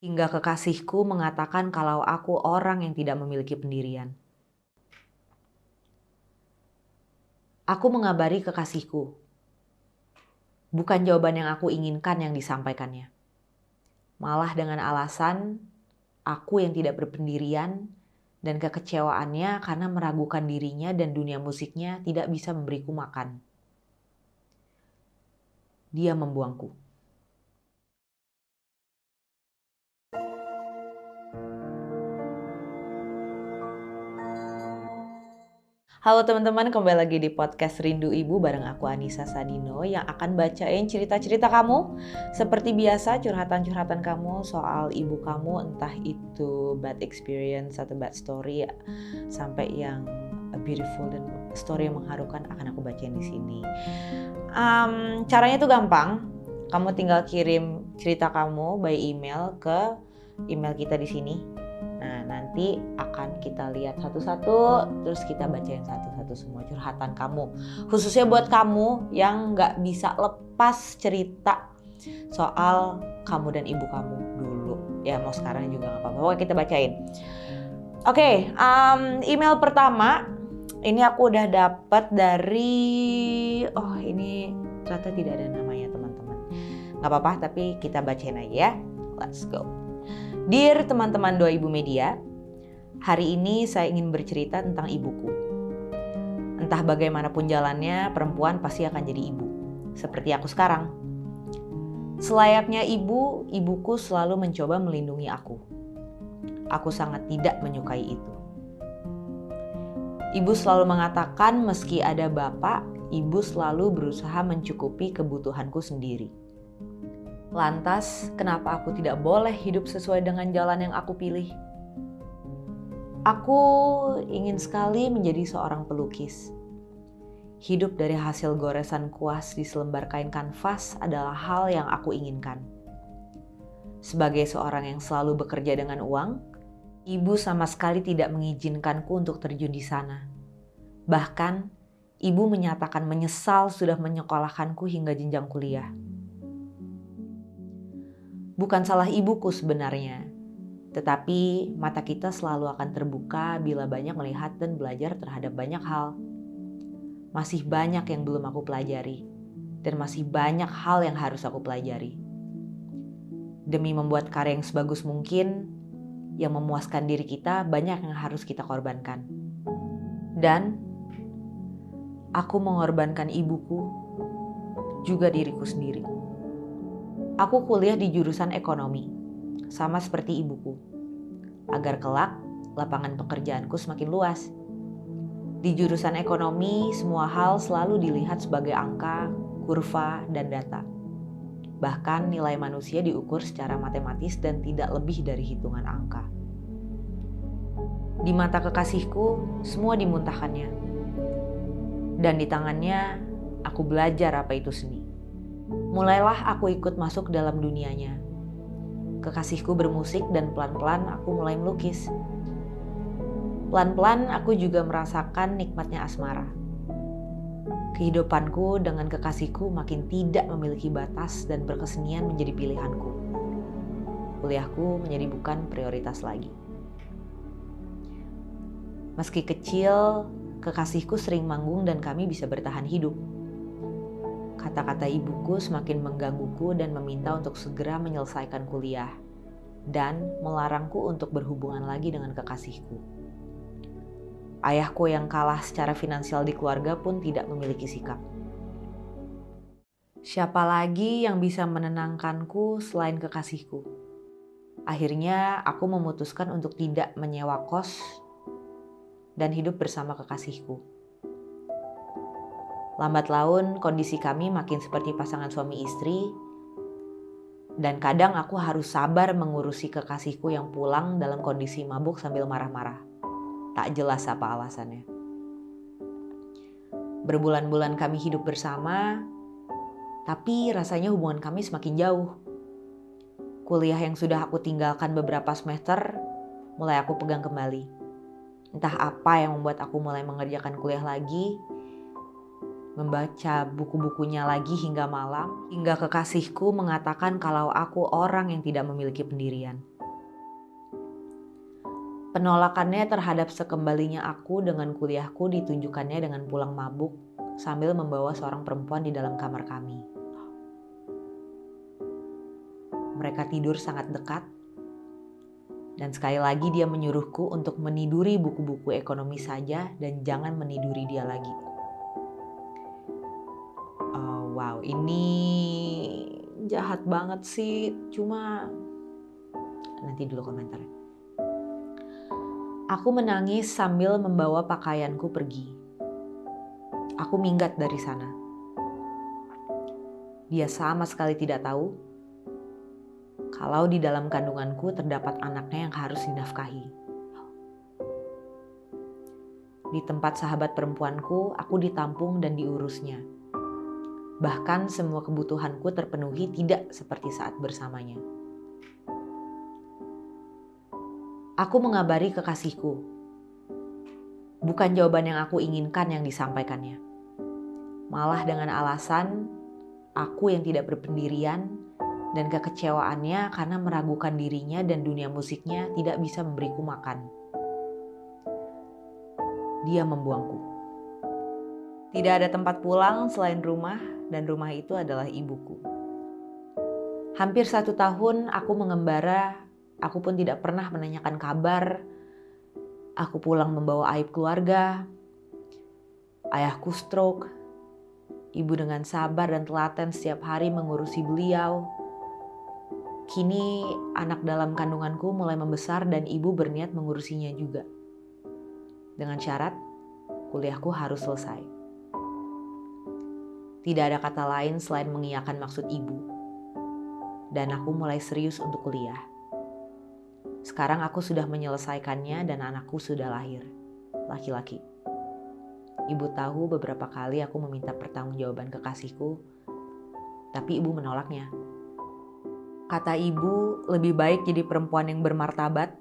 Hingga kekasihku mengatakan kalau aku orang yang tidak memiliki pendirian. Aku mengabari kekasihku. Bukan jawaban yang aku inginkan yang disampaikannya. Malah dengan alasan aku yang tidak berpendirian dan kekecewaannya karena meragukan dirinya dan dunia musiknya tidak bisa memberiku makan. Dia membuangku. Halo teman-teman, kembali lagi di podcast Rindu Ibu bareng aku Anissa Sadino yang akan bacain cerita-cerita kamu. Seperti biasa, curhatan-curhatan kamu soal ibu kamu, entah itu bad experience atau bad story sampai yang beautiful dan story yang mengharukan akan aku bacain di sini. Caranya tuh gampang. Kamu tinggal kirim cerita kamu by email ke email kita di sini. Nah, nanti akan kita lihat satu-satu, terus kita bacain satu-satu semua curhatan kamu. Khususnya buat kamu yang gak bisa lepas cerita soal kamu dan ibu kamu dulu. Ya mau sekarang juga gak apa-apa, pokoknya kita bacain. Oke, email pertama, ini aku udah dapat dari, ini ternyata tidak ada namanya teman-teman. Gak apa-apa, tapi kita bacain aja ya. Let's go. Dear teman-teman Doa Ibu Media, hari ini saya ingin bercerita tentang ibuku. Entah bagaimanapun jalannya, perempuan pasti akan jadi ibu. Seperti aku sekarang. Selayaknya ibu, ibuku selalu mencoba melindungi aku. Aku sangat tidak menyukai itu. Ibu selalu mengatakan meski ada bapak, ibu selalu berusaha mencukupi kebutuhanku sendiri. Lantas, kenapa aku tidak boleh hidup sesuai dengan jalan yang aku pilih? Aku ingin sekali menjadi seorang pelukis. Hidup dari hasil goresan kuas di selembar kain kanvas adalah hal yang aku inginkan. Sebagai seorang yang selalu bekerja dengan uang, ibu sama sekali tidak mengizinkanku untuk terjun di sana. Bahkan, ibu menyatakan menyesal sudah menyekolahkanku hingga jenjang kuliah. Bukan salah ibuku sebenarnya, tetapi mata kita selalu akan terbuka bila banyak melihat dan belajar terhadap banyak hal. Masih banyak yang belum aku pelajari, dan masih banyak hal yang harus aku pelajari. Demi membuat karya yang sebagus mungkin, yang memuaskan diri kita, banyak yang harus kita korbankan. Dan aku mengorbankan ibuku, juga diriku sendiri. Aku kuliah di jurusan ekonomi, sama seperti ibuku, agar kelak lapangan pekerjaanku semakin luas. Di jurusan ekonomi, semua hal selalu dilihat sebagai angka, kurva, dan data. Bahkan nilai manusia diukur secara matematis dan tidak lebih dari hitungan angka. Di mata kekasihku, semua dimuntahkannya. Dan di tangannya, aku belajar apa itu seni. Mulailah aku ikut masuk dalam dunianya. Kekasihku bermusik dan pelan-pelan aku mulai melukis. Pelan-pelan aku juga merasakan nikmatnya asmara. Kehidupanku dengan kekasihku makin tidak memiliki batas dan berkesenian menjadi pilihanku. Kuliahku menjadi bukan prioritas lagi. Meski kecil, kekasihku sering manggung dan kami bisa bertahan hidup. Kata-kata ibuku semakin menggangguku dan meminta untuk segera menyelesaikan kuliah dan melarangku untuk berhubungan lagi dengan kekasihku. Ayahku yang kalah secara finansial di keluarga pun tidak memiliki sikap. Siapa lagi yang bisa menenangkanku selain kekasihku? Akhirnya aku memutuskan untuk tidak menyewa kos dan hidup bersama kekasihku. Lambat laun kondisi kami makin seperti pasangan suami istri dan kadang aku harus sabar mengurusi kekasihku yang pulang dalam kondisi mabuk sambil marah-marah. Tak jelas apa alasannya. Berbulan-bulan kami hidup bersama, tapi rasanya hubungan kami semakin jauh. Kuliah yang sudah aku tinggalkan beberapa semester, mulai aku pegang kembali. Entah apa yang membuat aku mulai mengerjakan kuliah lagi, membaca buku-bukunya lagi hingga malam, hingga kekasihku mengatakan kalau aku orang yang tidak memiliki pendirian. Penolakannya terhadap sekembalinya aku dengan kuliahku ditunjukkannya dengan pulang mabuk sambil membawa seorang perempuan di dalam kamar kami. Mereka tidur sangat dekat, dan sekali lagi dia menyuruhku untuk meniduri buku-buku ekonomi saja dan jangan meniduri dia lagi. Wow, ini jahat banget sih, cuma nanti dulu komentarnya. Aku menangis sambil membawa pakaianku pergi. Aku minggat dari sana. Dia sama sekali tidak tahu kalau di dalam kandunganku terdapat anaknya yang harus dinafkahi. Di tempat sahabat perempuanku, aku ditampung dan diurusnya. Bahkan semua kebutuhanku terpenuhi tidak seperti saat bersamanya. Aku mengabari kekasihku. Bukan jawaban yang aku inginkan yang disampaikannya. Malah dengan alasan aku yang tidak berpendirian dan kekecewaannya karena meragukan dirinya dan dunia musiknya tidak bisa memberiku makan. Dia membuangku. Tidak ada tempat pulang selain rumah, dan rumah itu adalah ibuku. Hampir 1 tahun aku mengembara, aku pun tidak pernah menanyakan kabar. Aku pulang membawa aib keluarga. Ayahku stroke. Ibu dengan sabar dan telaten setiap hari mengurusi beliau. Kini anak dalam kandunganku mulai membesar dan ibu berniat mengurusinya juga. Dengan syarat, kuliahku harus selesai. Tidak ada kata lain selain mengiyakan maksud ibu. Dan aku mulai serius untuk kuliah. Sekarang aku sudah menyelesaikannya dan anakku sudah lahir. Laki-laki. Ibu tahu beberapa kali aku meminta pertanggungjawaban kekasihku, tapi ibu menolaknya. Kata ibu, lebih baik jadi perempuan yang bermartabat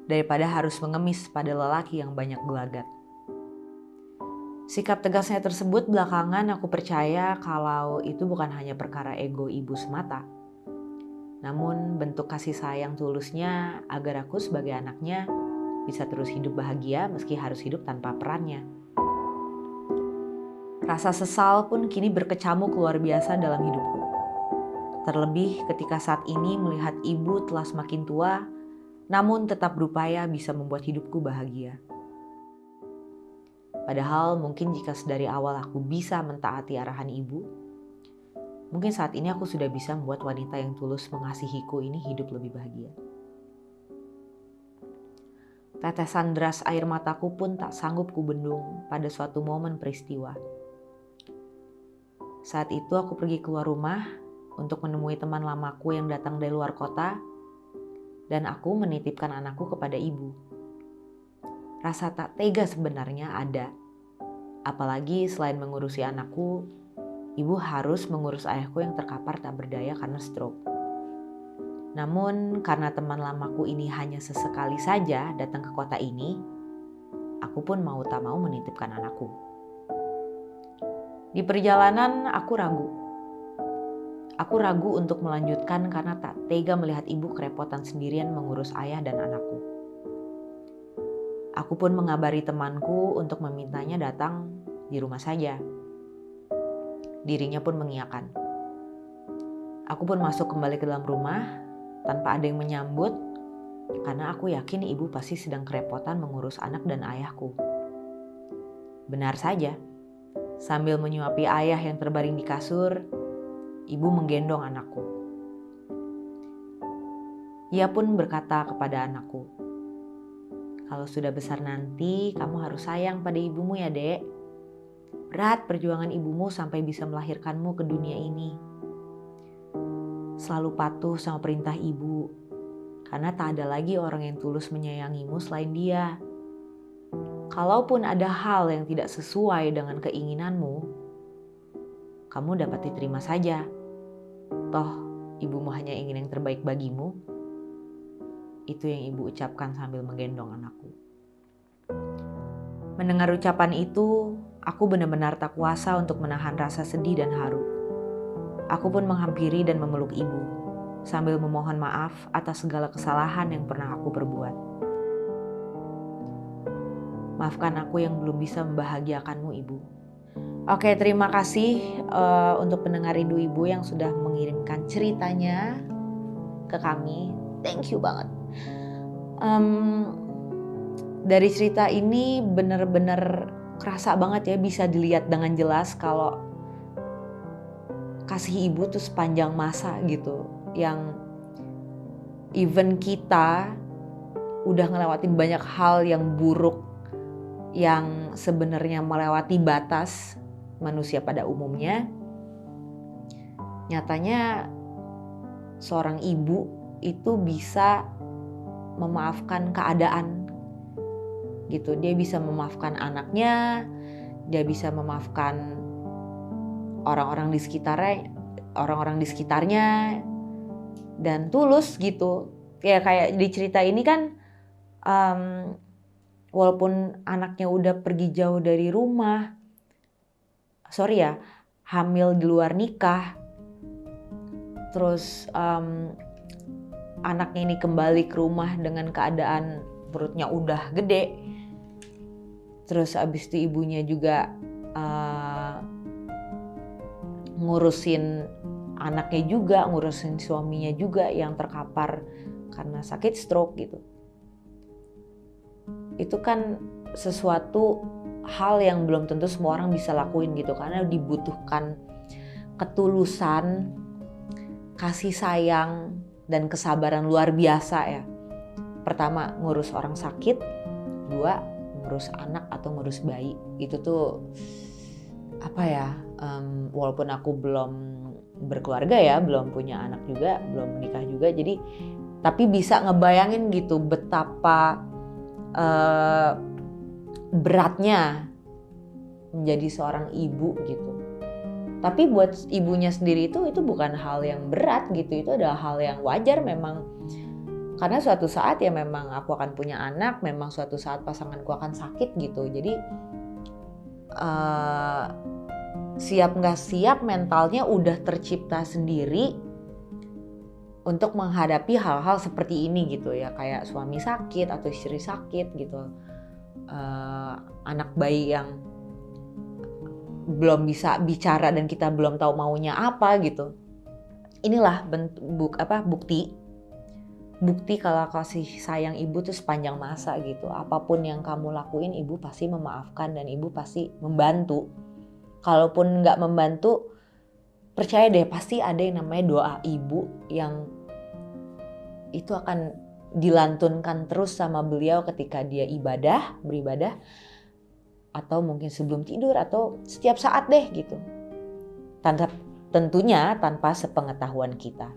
daripada harus mengemis pada lelaki yang banyak gelagat. Sikap tegasnya tersebut belakangan aku percaya kalau itu bukan hanya perkara ego ibu semata. Namun bentuk kasih sayang tulusnya agar aku sebagai anaknya bisa terus hidup bahagia meski harus hidup tanpa perannya. Rasa sesal pun kini berkecamuk luar biasa dalam hidupku. Terlebih ketika saat ini melihat ibu telah semakin tua, namun tetap berupaya bisa membuat hidupku bahagia. Padahal mungkin jika sedari awal aku bisa mentaati arahan ibu, mungkin saat ini aku sudah bisa membuat wanita yang tulus mengasihiku ini hidup lebih bahagia. Tetesan deras air mataku pun tak sanggup kubendung pada suatu momen peristiwa. Saat itu aku pergi keluar rumah untuk menemui teman lamaku yang datang dari luar kota, dan aku menitipkan anakku kepada ibu. Rasa tak tega sebenarnya ada. Apalagi selain mengurusi anakku, ibu harus mengurus ayahku yang terkapar tak berdaya karena stroke. Namun karena teman lamaku ini hanya sesekali saja datang ke kota ini, aku pun mau tak mau menitipkan anakku. Di perjalanan aku ragu. Aku ragu untuk melanjutkan karena tak tega melihat ibu kerepotan sendirian mengurus ayah dan anakku. Aku pun mengabari temanku untuk memintanya datang di rumah saja. Dirinya pun mengiyakan. Aku pun masuk kembali ke dalam rumah tanpa ada yang menyambut karena aku yakin ibu pasti sedang kerepotan mengurus anak dan ayahku. Benar saja, sambil menyuapi ayah yang terbaring di kasur, ibu menggendong anakku. Ia pun berkata kepada anakku, "Kalau sudah besar nanti, kamu harus sayang pada ibumu ya, Dek. Berat perjuangan ibumu sampai bisa melahirkanmu ke dunia ini. Selalu patuh sama perintah ibu, karena tak ada lagi orang yang tulus menyayangimu selain dia. Kalaupun ada hal yang tidak sesuai dengan keinginanmu, kamu dapat diterima saja. Toh, ibumu hanya ingin yang terbaik bagimu." Itu yang ibu ucapkan sambil menggendong anakku. Mendengar ucapan itu, Aku benar-benar tak kuasa untuk menahan rasa sedih dan haru. Aku pun menghampiri dan memeluk ibu, sambil memohon maaf atas segala kesalahan yang pernah aku perbuat. Maafkan aku yang belum bisa membahagiakanmu, Ibu. Oke, terima kasih untuk pendengar Rindu Ibu yang sudah mengirimkan ceritanya ke kami. Thank you banget. Dari cerita ini benar-benar kerasa banget ya, bisa dilihat dengan jelas kalau kasih ibu tuh sepanjang masa gitu. Yang even kita udah ngelewatin banyak hal yang buruk, yang sebenarnya melewati batas manusia pada umumnya, nyatanya seorang ibu itu bisa memaafkan keadaan gitu. Dia bisa memaafkan anaknya, dia bisa memaafkan orang-orang di sekitarnya dan tulus gitu. Ya kayak di cerita ini kan walaupun anaknya udah pergi jauh dari rumah, hamil di luar nikah, terus anaknya ini kembali ke rumah dengan keadaan perutnya udah gede, terus abis itu ibunya juga ngurusin anaknya juga, ngurusin suaminya juga yang terkapar karena sakit stroke gitu. Itu kan sesuatu hal yang belum tentu semua orang bisa lakuin gitu, karena dibutuhkan ketulusan, kasih sayang, dan kesabaran luar biasa ya. Pertama, ngurus orang sakit. Dua, ngurus anak atau ngurus bayi. Itu tuh walaupun aku belum berkeluarga ya, belum punya anak juga, belum menikah juga, jadi tapi bisa ngebayangin gitu betapa beratnya menjadi seorang ibu gitu. Tapi buat ibunya sendiri itu bukan hal yang berat gitu, itu adalah hal yang wajar memang. Karena suatu saat ya memang aku akan punya anak, memang suatu saat pasanganku akan sakit gitu. Jadi siap nggak siap mentalnya udah tercipta sendiri untuk menghadapi hal-hal seperti ini gitu ya. Kayak suami sakit atau istri sakit gitu. Anak bayi yang belum bisa bicara dan kita belum tahu maunya apa gitu. Inilah bukti kalau kasih sayang ibu tuh sepanjang masa gitu. Apapun yang kamu lakuin, ibu pasti memaafkan dan ibu pasti membantu. Kalaupun nggak membantu, percaya deh pasti ada yang namanya doa ibu yang itu akan dilantunkan terus sama beliau ketika dia beribadah, atau mungkin sebelum tidur atau setiap saat deh gitu. Tentunya tanpa sepengetahuan kita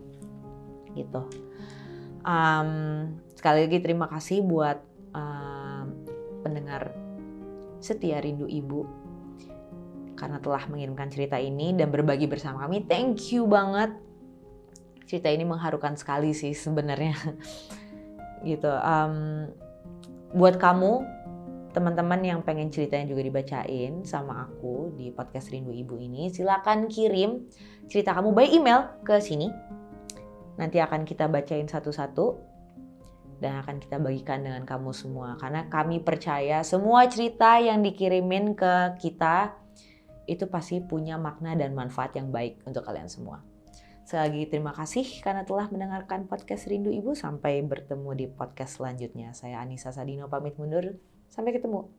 gitu. Sekali lagi terima kasih buat pendengar setia Rindu Ibu karena telah mengirimkan cerita ini dan berbagi bersama kami. Thank you banget. Cerita ini mengharukan sekali sih sebenarnya. Gitu. Buat kamu teman-teman yang pengen ceritanya juga dibacain sama aku di podcast Rindu Ibu ini, silakan kirim cerita kamu by email ke sini. Nanti akan kita bacain satu-satu dan akan kita bagikan dengan kamu semua. Karena kami percaya semua cerita yang dikirimin ke kita itu pasti punya makna dan manfaat yang baik untuk kalian semua. Sekali lagi terima kasih karena telah mendengarkan podcast Rindu Ibu. Sampai bertemu di podcast selanjutnya. Saya Anissa Sadino pamit mundur. Sampai ketemu.